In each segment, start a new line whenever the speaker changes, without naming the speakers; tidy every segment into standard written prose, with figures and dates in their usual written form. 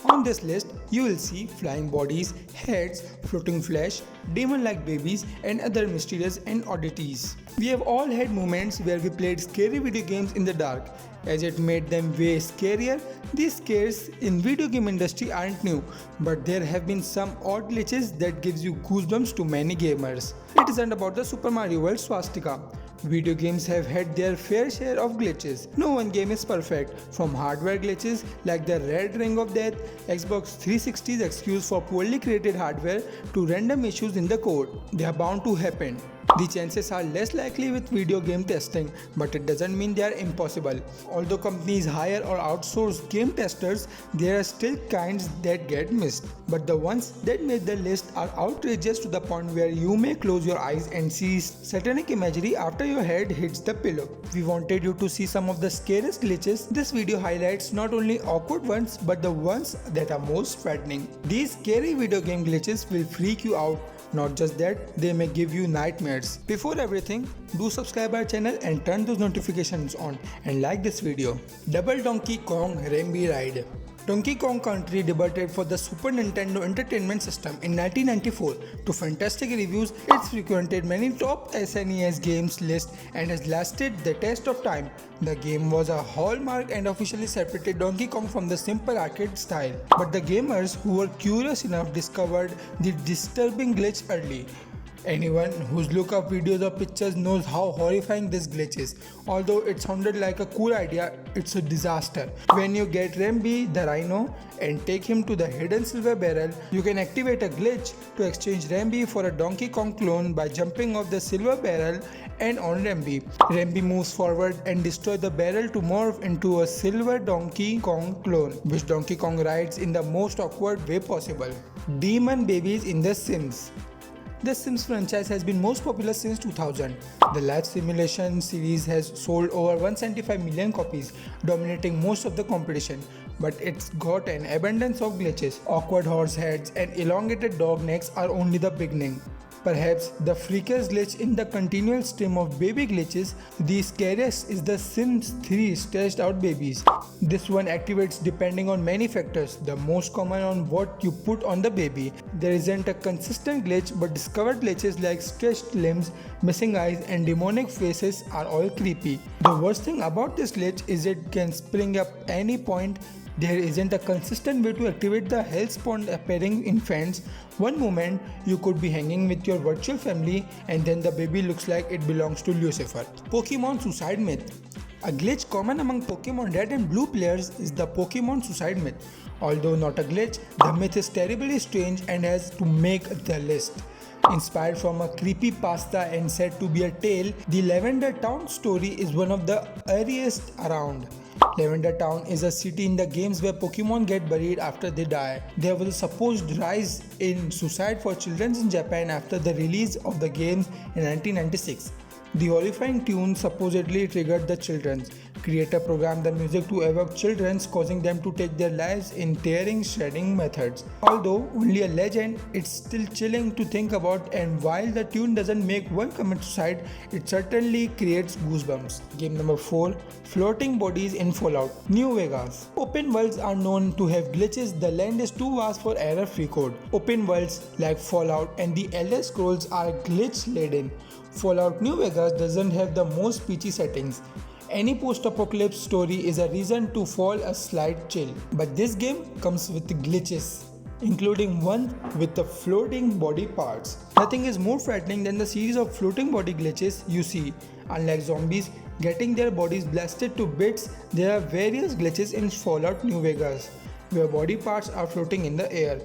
On this list, you will see flying bodies, heads, floating flesh, demon-like babies, and other mysterious and oddities. We have all had moments where we played scary video games in the dark. As it made them way scarier, these scares in video game industry aren't new, but there have been some odd glitches that gives you goosebumps to many gamers. It isn't about the Super Mario World swastika. Video games have had their fair share of glitches. No one game is perfect, from hardware glitches like the Red Ring of Death, Xbox 360's excuse for poorly created hardware, to random issues in the code. They are bound to happen. The chances are less likely with video game testing, but it doesn't mean they are impossible. Although companies hire or outsource game testers, there are still kinds that get missed. But the ones that made the list are outrageous to the point where you may close your eyes and see satanic imagery after your head hits the pillow. We wanted you to see some of the scariest glitches. This video highlights not only awkward ones, but the ones that are most frightening. These scary video game glitches will freak you out. Not just that, they may give you nightmares. Before everything, do subscribe our channel and turn those notifications on and like this video. Double Donkey Kong Rambi Ride. Donkey Kong Country debuted for the Super Nintendo Entertainment System in 1994. To fantastic reviews, it's frequented many top SNES games lists and has lasted the test of time. The game was a hallmark and officially separated Donkey Kong from the simple arcade style. But the gamers who were curious enough discovered the disturbing glitch early. Anyone who's looked up videos or pictures knows how horrifying this glitch is. Although it sounded like a cool idea, it's a disaster. When you get Rambi the Rhino and take him to the hidden silver barrel, you can activate a glitch to exchange Rambi for a Donkey Kong clone by jumping off the silver barrel and on Rambi. Rambi moves forward and destroys the barrel to morph into a silver Donkey Kong clone, which Donkey Kong rides in the most awkward way possible. Demon babies in The Sims. The Sims franchise has been most popular since 2000. The Life Simulation series has sold over 175 million copies, dominating most of the competition. But it's got an abundance of glitches. Awkward horse heads and elongated dog necks are only the beginning. Perhaps the freakiest glitch in the continual stream of baby glitches, the scariest is the Sims 3 stretched out babies. This one activates depending on many factors, the most common on what you put on the baby. There isn't a consistent glitch, but discovered glitches like stretched limbs, missing eyes and demonic faces are all creepy. The worst thing about this glitch is it can spring up any point. There isn't a consistent way to activate the hellspawn appearing infants. One moment you could be hanging with your virtual family and then the baby looks like it belongs to Lucifer. Pokemon Suicide Myth. A glitch common among Pokemon Red and Blue players is the Pokemon Suicide Myth. Although not a glitch, the myth is terribly strange and has to make the list. Inspired from a creepypasta and said to be a tale, the Lavender Town story is one of the earliest around. Lavender Town is a city in the games where Pokemon get buried after they die. There was a supposed rise in suicide for children in Japan after the release of the games in 1996. The horrifying tune supposedly triggered the children's. Creator programmed the music to evoke children's, causing them to take their lives in tearing, shredding methods. Although only a legend, it's still chilling to think about, and while the tune doesn't make one commit suicide, it certainly creates goosebumps. Game number 4. Floating bodies in Fallout New Vegas. Open worlds are known to have glitches. The land is too vast for error-free code. Open worlds like Fallout and the Elder Scrolls are glitch-laden. Fallout New Vegas doesn't have the most peachy settings. Any post-apocalypse story is a reason to fall a slight chill. But this game comes with glitches, including one with the floating body parts. Nothing is more frightening than the series of floating body glitches you see. Unlike zombies getting their bodies blasted to bits, there are various glitches in Fallout New Vegas, where body parts are floating in the air.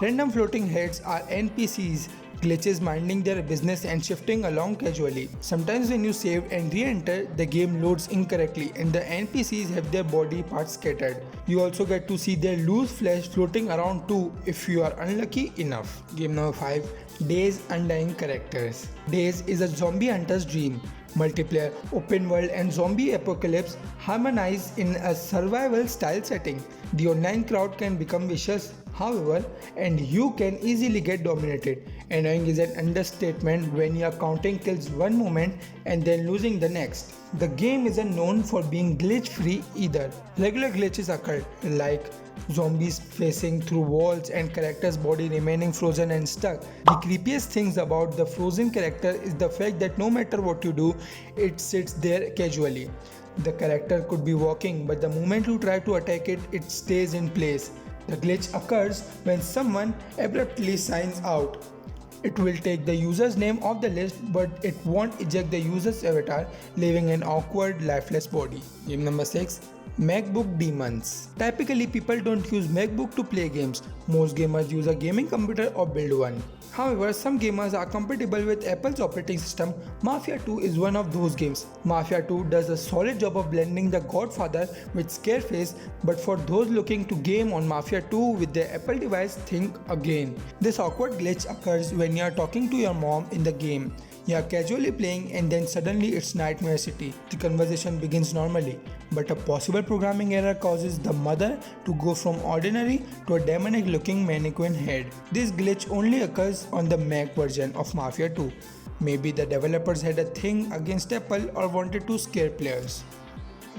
Random floating heads are NPCs, glitches minding their business and shifting along casually. Sometimes when you save and re-enter, the game loads incorrectly and the NPCs have their body parts scattered. You also get to see their loose flesh floating around too if you are unlucky enough. Game number 5. Days Undying Characters. Days is a zombie hunter's dream. Multiplayer, open world and zombie apocalypse harmonize in a survival style setting. The online crowd can become vicious, however, and you can easily get dominated. Annoying is an understatement when you are counting kills one moment and then losing the next. The game isn't known for being glitch free either. Regular glitches occur, like zombies facing through walls and character's body remaining frozen and stuck. The creepiest things about the frozen character is the fact that no matter what you do, it sits there casually. The character could be walking, but the moment you try to attack it, it stays in place. The glitch occurs when someone abruptly signs out. It will take the user's name off the list, but it won't eject the user's avatar, leaving an awkward, lifeless body. Game number 6. MacBook Demons. Typically, people don't use MacBook to play games. Most gamers use a gaming computer or build one. However, some gamers are compatible with Apple's operating system. Mafia 2 is one of those games. Mafia 2 does a solid job of blending The Godfather with Scarface, but for those looking to game on Mafia 2 with their Apple device, think again. This awkward glitch occurs when you are talking to your mom in the game. You are casually playing and then suddenly it's Nightmare City. The conversation begins normally, but a possible programming error causes the mother to go from ordinary to a demonic looking mannequin head. This glitch only occurs on the Mac version of Mafia 2. Maybe the developers had a thing against Apple or wanted to scare players.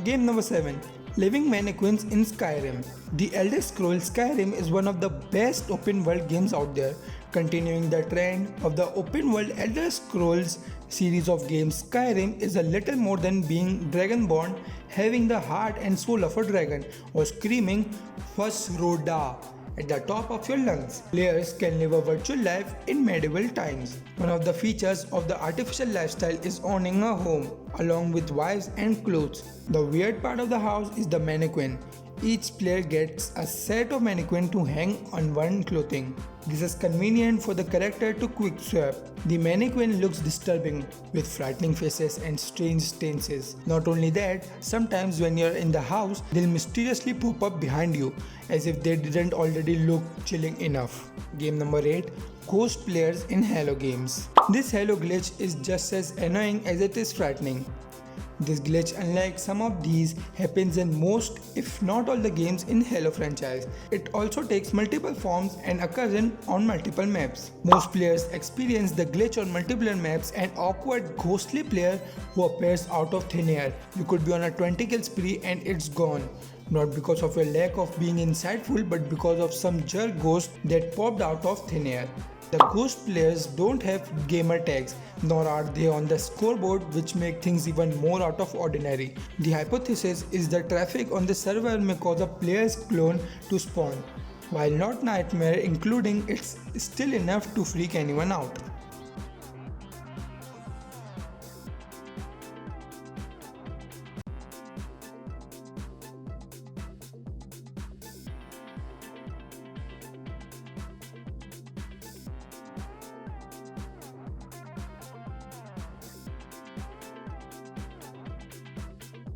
Game number 7. Living Mannequins in Skyrim. The Elder Scrolls Skyrim is one of the best open world games out there. Continuing the trend of the open world Elder Scrolls series of games, Skyrim is a little more than being dragonborn, having the heart and soul of a dragon, or screaming Fusroda at the top of your lungs. Players can live a virtual life in medieval times. One of the features of the artificial lifestyle is owning a home, along with wives and clothes. The weird part of the house is the mannequin. Each player gets a set of mannequin to hang on one clothing. This is convenient for the character to quick swap. The mannequin looks disturbing, with frightening faces and strange stances. Not only that, sometimes when you're in the house, they'll mysteriously pop up behind you, as if they didn't already look chilling enough. Game number 8. Ghost players in Halo games. This Halo glitch is just as annoying as it is frightening. This glitch, unlike some of these, happens in most, if not all, the games in Halo franchise. It also takes multiple forms and occurs on multiple maps. Most players experience the glitch on multiple maps, an awkward ghostly player who appears out of thin air. You could be on a 20 kill spree and it's gone. Not because of your lack of being insightful, but because of some jerk ghost that popped out of thin air. The ghost players don't have gamer tags, nor are they on the scoreboard, which make things even more out of ordinary. The hypothesis is that traffic on the server may cause a player's clone to spawn. While not nightmare including, it's still enough to freak anyone out.